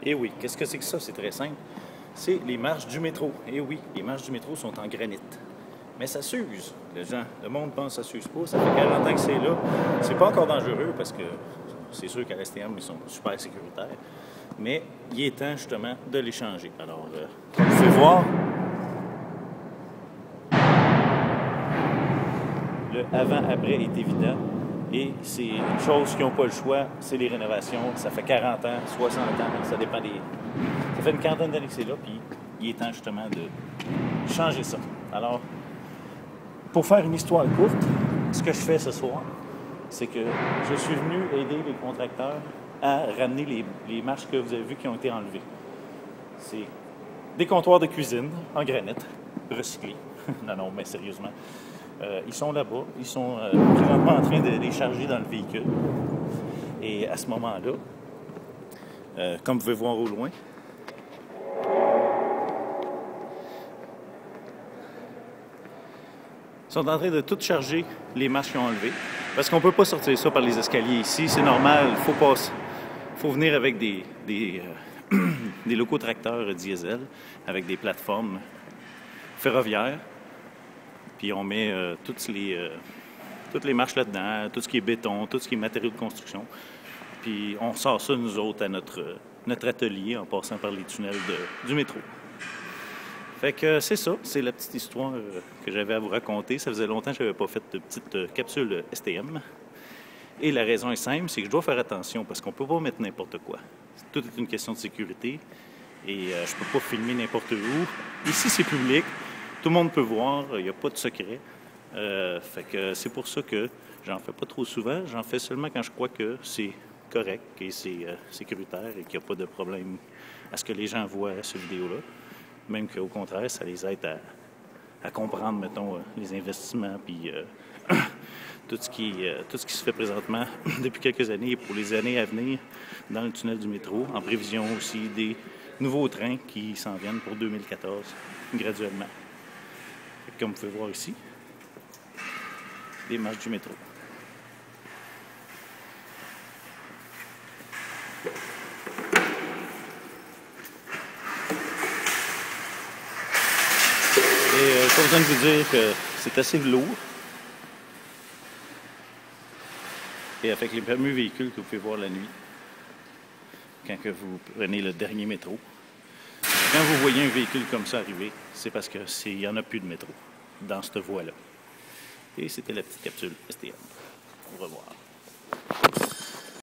Et oui, qu'est-ce que c'est que ça? C'est très simple. C'est les marches du métro. Et oui, les marches du métro sont en granit. Mais ça s'use. Le monde pense que ça s'use pas. Ça fait 40 ans que c'est là. C'est pas encore dangereux parce que c'est sûr qu'à l'STM, ils sont super sécuritaires. Mais il est temps justement de les changer. Alors, comme vous pouvez voir, le avant-après est évident. Et c'est une chose qui n'ont pas le choix, c'est les rénovations. Ça fait 40 ans, 60 ans, ça dépend des... Ça fait une quarantaine d'années que c'est là, puis il est temps justement de changer ça. Alors, pour faire une histoire courte, ce que je fais ce soir, c'est que je suis venu aider les contracteurs à ramener les marches que vous avez vues qui ont été enlevées. C'est des comptoirs de cuisine en granit, recyclés. Non, mais sérieusement. Ils sont là-bas, ils sont présentement en train de les charger dans le véhicule. Et à ce moment-là, comme vous pouvez voir au loin, ils sont en train de tout charger les marches qu'ils ont enlevées. Parce qu'on ne peut pas sortir ça par les escaliers ici, c'est normal, il faut venir avec des locaux tracteurs diesel, avec des plateformes ferroviaires. Puis on met toutes les marches là-dedans, tout ce qui est béton, tout ce qui est matériaux de construction. Puis on sort ça, nous autres, à notre atelier en passant par les tunnels du métro. Fait que c'est ça, c'est la petite histoire que j'avais à vous raconter. Ça faisait longtemps que je n'avais pas fait de petite capsule STM. Et la raison est simple, c'est que je dois faire attention parce qu'on ne peut pas mettre n'importe quoi. Tout est une question de sécurité et je ne peux pas filmer n'importe où. Ici, c'est public. Tout le monde peut voir, il n'y a pas de secret. Fait que c'est pour ça que j'en fais pas trop souvent. J'en fais seulement quand je crois que c'est correct et c'est sécuritaire et qu'il n'y a pas de problème à ce que les gens voient cette vidéo-là. Même qu'au contraire, ça les aide à comprendre, mettons, les investissements puis tout ce qui se fait présentement depuis quelques années et pour les années à venir dans le tunnel du métro, en prévision aussi des nouveaux trains qui s'en viennent pour 2014 graduellement. Comme vous pouvez voir ici, les marches du métro. Et pas besoin de vous dire que c'est assez lourd. Et avec les fameux véhicules que vous pouvez voir la nuit, quand que vous prenez le dernier métro, quand vous voyez un véhicule comme ça arriver, c'est parce qu'il n'y en a plus de métro dans cette voie-là. Et c'était la petite capsule STM. Au revoir.